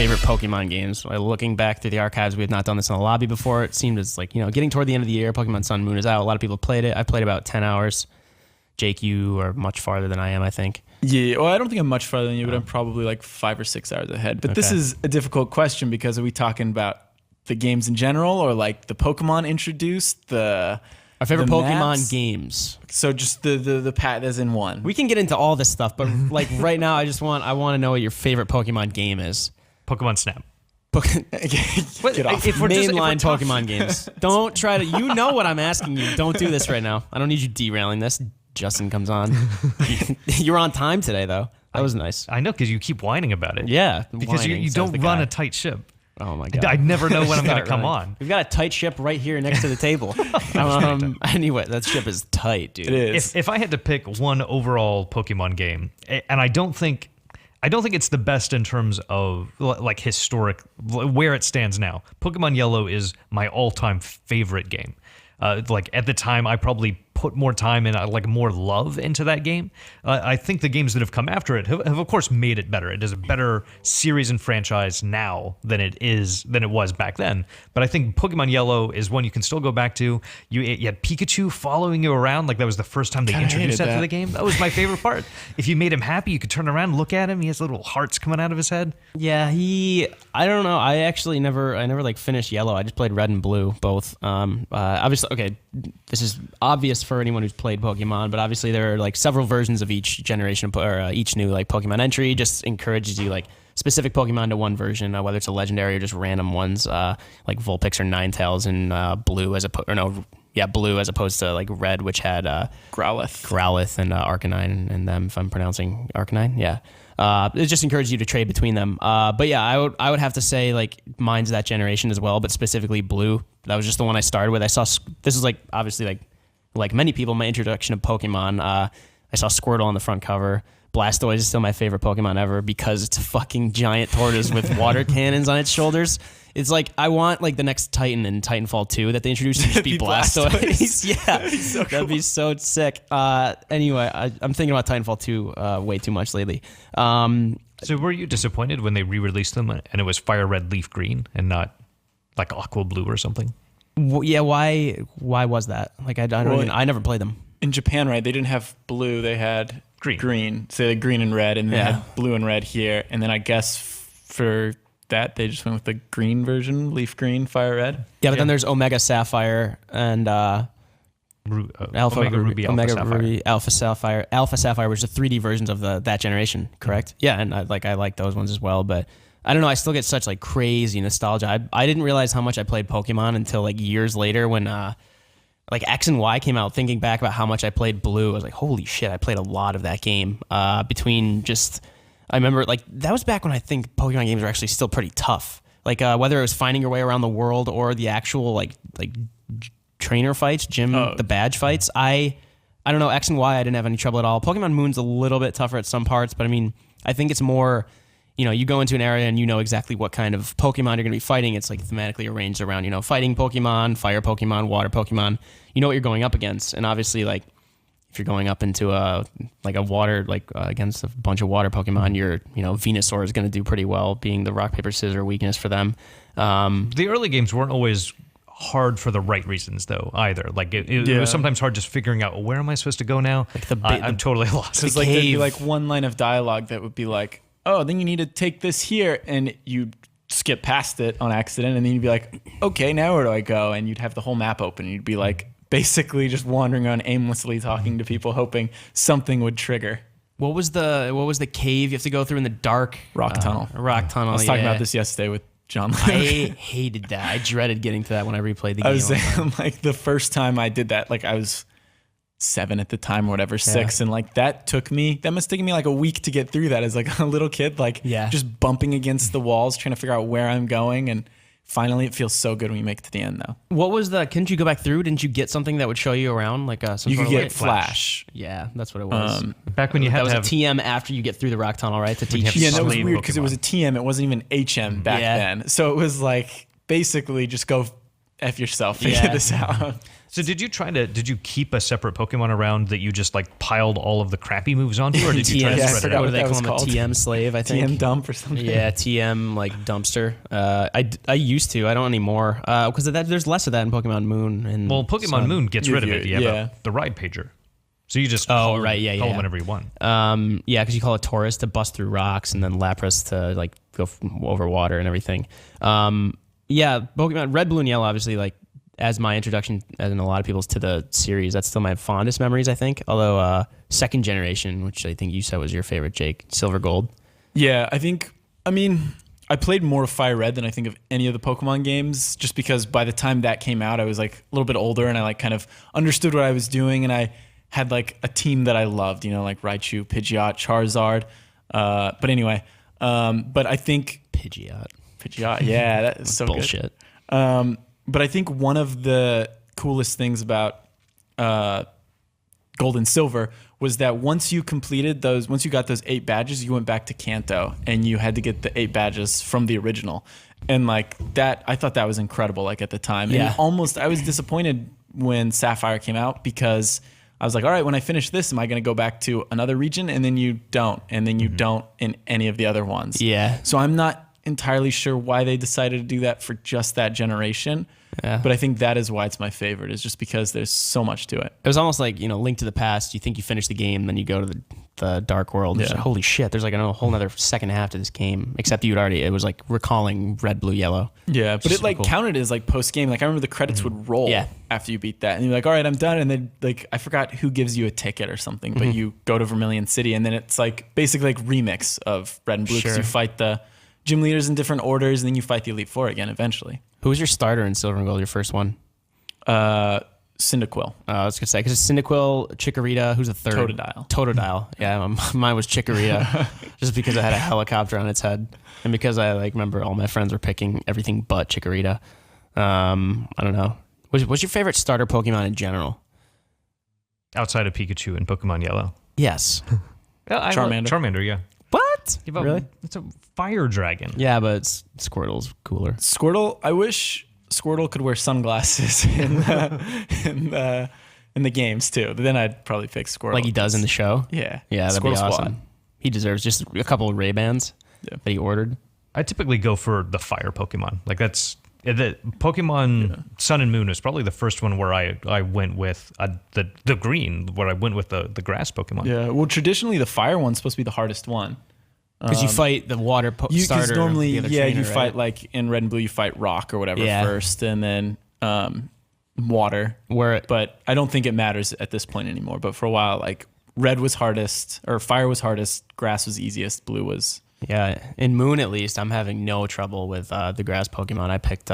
favorite Pokemon games. Looking back through the archives, we had not done this in the lobby before. It seemed as like, getting toward the end of the year, Pokemon Sun and Moon is out. A lot of people played it. I played about 10 hours. Jake, you are much farther than I am, I think. Yeah, well, I don't think I'm much farther than you, but I'm probably like 5 or 6 hours ahead. But This is a difficult question because are we talking about the games in general or like the Pokemon introduced, our favorite Pokemon games. So just the pat as in one. We can get into all this stuff, but like right now, I want to know what your favorite Pokemon game is. Pokemon Snap. Get off. If we're mainline Pokemon games. Don't try to. You know what I'm asking you. Don't do this right now. I don't need you derailing this. Justin comes on. You're on time today, though. That was nice. I know, because you keep whining about it. Yeah, because you don't run a tight ship. Oh my god! I never know when I'm going to come on. We've got a tight ship right here next to the table. Anyway, that ship is tight, dude. It is. If I had to pick one overall Pokemon game, and I don't think it's the best in terms of like historic where it stands now. Pokemon Yellow is my all-time favorite game. Like at the time, I probably put more time and like more love into that game. I think the games that have come after it have of course made it better. It is a better series and franchise now than it was back then. But I think Pokemon Yellow is one you can still go back to. You had Pikachu following you around, like that was the first time they introduced that to the game. That was my favorite part. If you made him happy, you could turn around and look at him. He has little hearts coming out of his head. Yeah, I don't know. I actually never like finished Yellow. I just played Red and Blue both. Obviously, okay, this is obvious for anyone who's played Pokemon, but obviously there are like several versions of each generation or each new like Pokemon entry. Just encourages you like specific Pokemon to one version, whether it's a legendary or just random ones, like Vulpix or Ninetales and Blue Blue as opposed to like Red, which had Growlithe and Arcanine and them. If I'm pronouncing Arcanine, yeah. It just encourages you to trade between them. But yeah, I would have to say like mine's that generation as well, but specifically Blue. That was just the one I started with. I saw this is like obviously like many people, my introduction of Pokemon. I saw Squirtle on the front cover. Blastoise is still my favorite Pokemon ever because it's a fucking giant tortoise with water cannons on its shoulders. It's like I want like the next Titan in Titanfall 2 that they introduced to just be Blastoise. Yeah, so cool. That'd be so sick. Anyway, I'm thinking about Titanfall 2 way too much lately. So were you disappointed when they re-released them and it was Fire Red, Leaf Green and not like Aqua Blue or something? Yeah, why was that? Like I never played them. In Japan, right? They didn't have blue. They had green. So they had green and red, and they had blue and red here. And then I guess for that, they just went with the green version, leaf green, fire red. Yeah, but then there's Omega Sapphire and Alpha Ruby, Alpha Sapphire, which are the 3D versions of that generation, correct? Yeah, and I like those ones as well, but I don't know, I still get such like crazy nostalgia. I didn't realize how much I played Pokemon until like years later when like X and Y came out. Thinking back about how much I played Blue, I was like, holy shit, I played a lot of that game. I remember like that was back when I think Pokemon games were actually still pretty tough. Like whether it was finding your way around the world or the actual like trainer fights, the badge fights. I don't know, X and Y I didn't have any trouble at all. Pokemon Moon's a little bit tougher at some parts, but I mean, I think it's more, you go into an area and you know exactly what kind of Pokemon you're going to be fighting. It's like thematically arranged around, fighting Pokemon, fire Pokemon, water Pokemon. You know what you're going up against. And obviously, like, if you're going up into a water, against a bunch of water Pokemon, your, Venusaur is going to do pretty well, being the rock, paper, scissors weakness for them. The early games weren't always hard for the right reasons, though, either. Like, it was sometimes hard just figuring out, where am I supposed to go now? Like I'm totally lost. It's like there'd be like one line of dialogue that would be like, oh, then you need to take this here, and you skip past it on accident, and then you'd be like, okay, now where do I go? And you'd have the whole map open, and you'd be like, basically just wandering around aimlessly talking to people, hoping something would trigger. What was the cave you have to go through in the dark? Rock tunnel. Rock tunnel. I was talking about this yesterday with John. I hated that. I dreaded getting to that when I replayed the game. I was saying, like, the first time I did that, like, I was 7 at the time or whatever, 6, and like that must have taken me like a week to get through that as like a little kid, like just bumping against the walls trying to figure out where I'm going, and finally it feels so good when you make it to the end though. What was couldn't you go back through? Didn't you get something that would show you around, like some you sort could of get flash? Yeah, that's what it was. Back when you had that was a TM after you get through the rock tunnel, right? To teach you. Yeah, that was weird because it was a TM, it wasn't even HM back then, so it was like basically just go F yourself, figure this out. So did you keep a separate Pokemon around that you just like piled all of the crappy moves onto, or did you try to TM, spread it out? what do they that call was him? A called. TM slave, I think. TM dump or something. Yeah, TM like dumpster. I used to. I don't anymore because there's less of that in Pokemon Moon. And Well, Pokemon Moon gets rid of it. You have yeah. the ride pager. So you just call right, them whenever you want. Yeah, because you call a Taurus to bust through rocks, and then Lapras to like go over water and everything. Yeah, Pokemon Red, Blue, and Yellow, obviously, like as my introduction, as in a lot of people's to the series, that's still my fondest memories, I think. Although second generation, which I think you said was your favorite, Jake, Silver, Gold. Yeah, I played more of Fire Red than I think of any of the Pokemon games, just because by the time that came out, I was like a little bit older and I like kind of understood what I was doing, and I had like a team that I loved, like Raichu, Pidgeot, Charizard. But anyway, but I think Pidgeot, yeah, that is so bullshit. Good. But I think one of the coolest things about Gold and Silver was that once you got those 8 badges, you went back to Kanto and you had to get the 8 badges from the original. And like that, I thought that was incredible, like at the time. Yeah. And I was disappointed when Sapphire came out, because I was like, all right, when I finish this, am I going to go back to another region? And then you don't. And then you don't in any of the other ones. Yeah. So I'm not entirely sure why they decided to do that for just that generation. Yeah. But I think that is why it's my favorite, is just because there's so much to it. It was almost like, Link to the Past. You think you finish the game, then you go to the Dark World. And it's Yeah. like, holy shit, there's like a whole other second half to this game, except it was like recalling Red, Blue, Yellow. Yeah, but Which it is like cool. counted as like post game. Like I remember the credits would roll Yeah. after you beat that, and you're like, all right, I'm done. And then like I forgot who gives you a ticket or something, but you go to Vermilion City, and then it's like basically like remix of Red and Blue, because Sure. you fight the gym leaders in different orders, and then you fight the Elite Four again eventually. Who was your starter in Silver and Gold, your first one? Cyndaquil. I was going to say, because it's Cyndaquil, Chikorita, who's the third? Totodile. Yeah, mine was Chikorita, just because it had a helicopter on its head. And because I remember all my friends were picking everything but Chikorita. I don't know. What's your favorite starter Pokemon in general? Outside of Pikachu and Pokemon Yellow. Yes. Charmander. Charmander, yeah. What? Really? It's a fire dragon. Yeah, but Squirtle's cooler. Squirtle. I wish Squirtle could wear sunglasses in the games too. But then I'd probably pick Squirtle. Like he does in the show? Yeah. Yeah, that'd be Squirtle awesome. Squad. He deserves just a couple of Ray-Bans that he ordered. I typically go for the fire Pokemon. Like that's the Pokemon Sun and Moon is probably the first one where I went with the green, where I went with the grass Pokemon. Yeah. Well, traditionally the fire one's supposed to be the hardest one. Because you fight the water starter. Because normally, the other yeah, trainer, you right? fight like in Red and Blue, you fight rock or whatever Yeah. first, and then water. But I don't think it matters at this point anymore. But for a while, like red was hardest, or fire was hardest, grass was easiest, blue was. Yeah, in Moon at least, I'm having no trouble with the grass Pokemon. I picked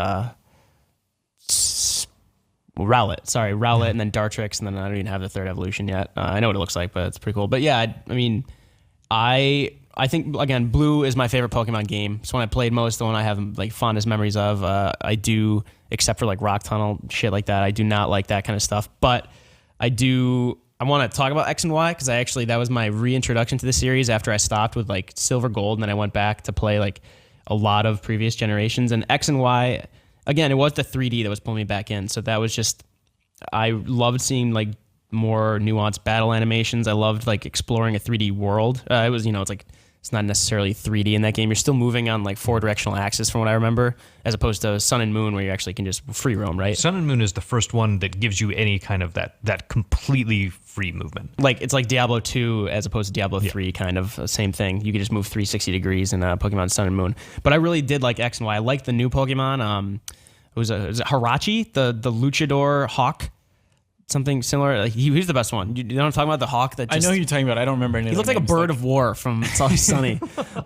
Rowlet. Sorry, Rowlet, and then Dartrix, and then I don't even have the third evolution yet. I know what it looks like, but it's pretty cool. But yeah, I think, again, Blue is my favorite Pokemon game. It's one I played most, the one I have like fondest memories of. I do, except for like Rock Tunnel, shit like that. I do not like that kind of stuff. But I want to talk about X and Y, because that was my reintroduction to the series after I stopped with like Silver, Gold, and then I went back to play like a lot of previous generations. And X and Y, again, it was the 3D that was pulling me back in. So that was just, I loved seeing like more nuanced battle animations. I loved like exploring a 3D world. It was, it's like, it's not necessarily 3D in that game. You're still moving on like 4-directional axis from what I remember, as opposed to Sun and Moon, where you actually can just free roam, right? Sun and Moon is the first one that gives you any kind of that completely free movement. Like it's like Diablo 2 as opposed to Diablo 3, kind of same thing. You could just move 360 degrees in Pokemon Sun and Moon. But I really did like X and Y. I liked the new Pokemon. Was it Harachi, the Luchador Hawk? Something similar. Like he was the best one. You know what I'm talking about? The hawk that I know who you're talking about. I don't remember any. He looked like a bird of war from It's Always Sunny.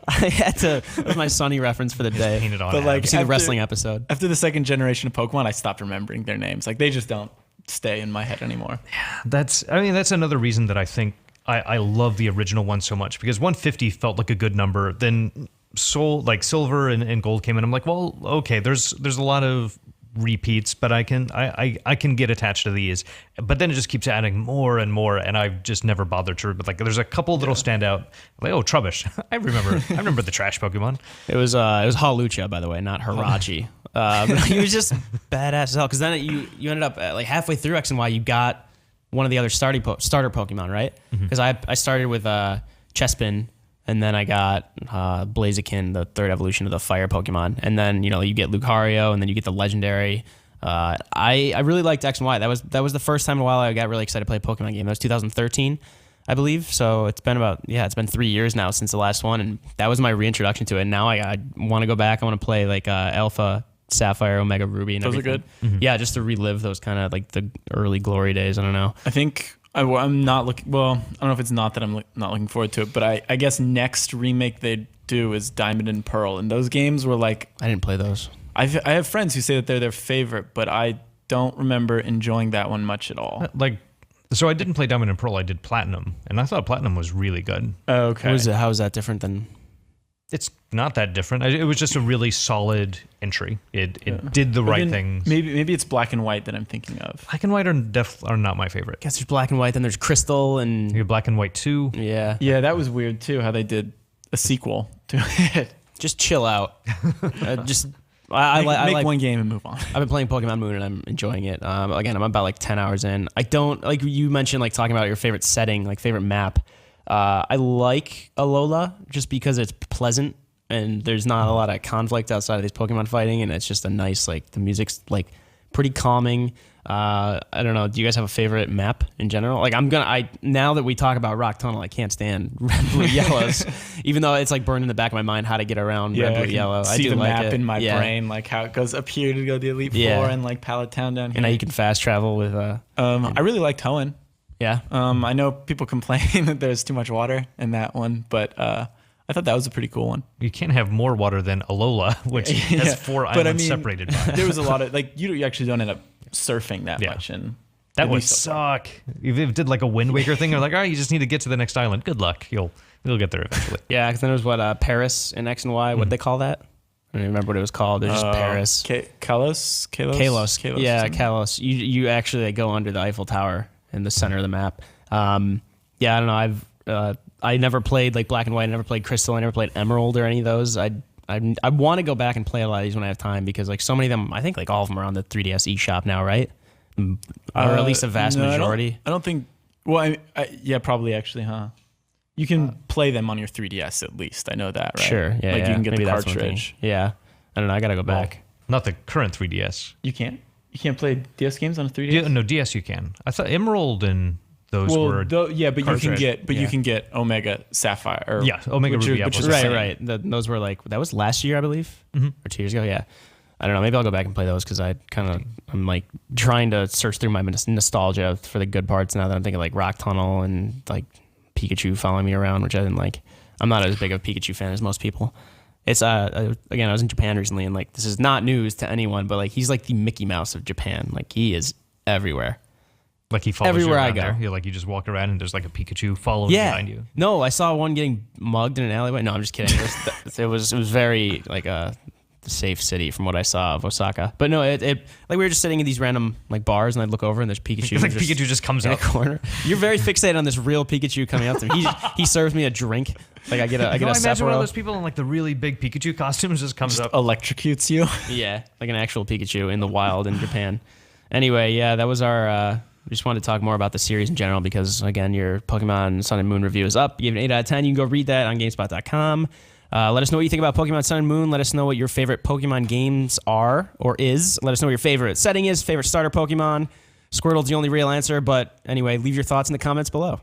I had to. That was my Sunny reference for the day. Painted on. But like, You see the wrestling episode. After the second generation of Pokemon, I stopped remembering their names. Like they just don't stay in my head anymore. That's another reason that I think I love the original one so much, because 150 felt like a good number. Then Silver and Gold came in. I'm like, well, okay, there's a lot of repeats, but I can get attached to these. But then it just keeps adding more and more, and I've just never bothered to. But like, there's a couple that'll stand out. Like, oh, Trubbish. I remember the trash Pokemon. It was Hawlucha, by by the way, not Hirachi. But he was just badass as hell. Because then you ended up like halfway through X and Y, you got one of the other starter Pokemon, right? Because I started with Chespin, and then I got Blaziken, the third evolution of the fire Pokemon, and then you get Lucario, and then you get the legendary. I really liked X and Y. That was the first time in a while I got really excited to play a Pokemon game. That was 2013. I believe. So it's been 3 years now since the last one, and that was my reintroduction to it. And now I want to go back. I want to play like Alpha, Sapphire, Omega Ruby, and those everything. are good. Yeah, just to relive those kind of like the early glory days. I don't know. I think I'm not looking. Well, I don't know if it's not that I'm not looking forward to it, but I guess next remake they do is Diamond and Pearl, and those games were like I didn't play those. I have friends who say that they're their favorite, but I don't remember enjoying that one much at all. So I didn't play Diamond and Pearl. I did Platinum, and I thought Platinum was really good. Okay. How is that different than? It's not that different. It was just a really solid entry. It did the right things. Maybe it's Black and White that I'm thinking of. Black and White are not my favorite. I guess there's Black and White, then there's Crystal, and You have Black and White 2. yeah. Yeah, that was weird too. How they did a sequel to it. Just chill out. Just Make I like one game and move on. I've been playing Pokemon Moon and I'm enjoying it. Again, I'm about like 10 hours in. I don't like you mentioned like talking about your favorite setting, like favorite map. I like Alola just because it's pleasant and there's not a lot of conflict outside of these Pokemon fighting, and it's just a nice like the music's like pretty calming. I don't know. Do you guys have a favorite map in general? Like now that we talk about Rock Tunnel, I can't stand Red, Blue, Yellows, even though it's like burned in the back of my mind how to get around Red, Blue, Yellow. See I do the like map it. in my brain, like how it goes up here to go to the Elite Four and like Pallet Town down here. And now you can fast travel with. I really liked Hoenn. Yeah. I know people complain that there's too much water in that one, but I thought that was a pretty cool one. You can't have more water than Alola, which has 4 islands separated by. There was a lot of like you actually don't end up surfing that much, and that would suck. If it did like a Wind Waker thing, or like, all right, you just need to get to the next island. Good luck, you'll get there eventually. Yeah, because then there was Paris in X and Y. What did they call that? I don't even remember what it was called. There's just Paris. Kalos. Yeah, Kalos. You actually like, go under the Eiffel Tower in the center of the map. Yeah, I don't know. I never played like Black and White. I never played Crystal. I never played Emerald or any of those. I want to go back and play a lot of these when I have time, because like so many of them, I think like all of them are on the 3DS eShop now, right? Or at least a vast majority. I don't think. Well, yeah, probably actually, huh? You can play them on your 3DS at least. I know that, right? Sure. Yeah. Like you can get Maybe the that's one thing. cartridge. Yeah. I don't know. I gotta go back. Not the current 3DS. You can't. You can't play DS games on a 3DS. Yeah, no, DS you can. I thought Emerald and those were. But cartridge. you can get Omega Sapphire. Or, Omega Ruby. which is Right. Those were like that was last year, I believe, or 2 years ago. Yeah. I don't know. Maybe I'll go back and play those because I'm like trying to search through my nostalgia for the good parts now that I'm thinking like Rock Tunnel and like Pikachu following me around, which I didn't like. I'm not as big of a Pikachu fan as most people. It's again, I was in Japan recently, and like this is not news to anyone, but like he's like the Mickey Mouse of Japan. Like he is everywhere. Like he follows everywhere you around I go. there. You're like you just walk around and there's like a Pikachu following behind you. No, I saw one getting mugged in an alleyway. No, I'm just kidding. It was very like a safe city from what I saw of Osaka. But no, it like we were just sitting in these random like bars, and I'd look over and there's Pikachu. It's like Pikachu just comes in up a corner. You're very fixated on this real Pikachu coming up to me. He serves me a drink. Like I get a imagine Sapporo. one of those people in like the really big Pikachu costumes just comes up. Electrocutes you. Yeah, like an actual Pikachu in the wild in Japan. Anyway, yeah, that was our. We just wanted to talk more about the series in general because, again, your Pokemon Sun and Moon review is up. You give it an 8 out of 10. You can go read that on GameSpot.com. Let us know what you think about Pokemon Sun and Moon. Let us know what your favorite Pokemon games are or is. Let us know what your favorite setting is, favorite starter Pokemon. Squirtle's the only real answer. But anyway, leave your thoughts in the comments below.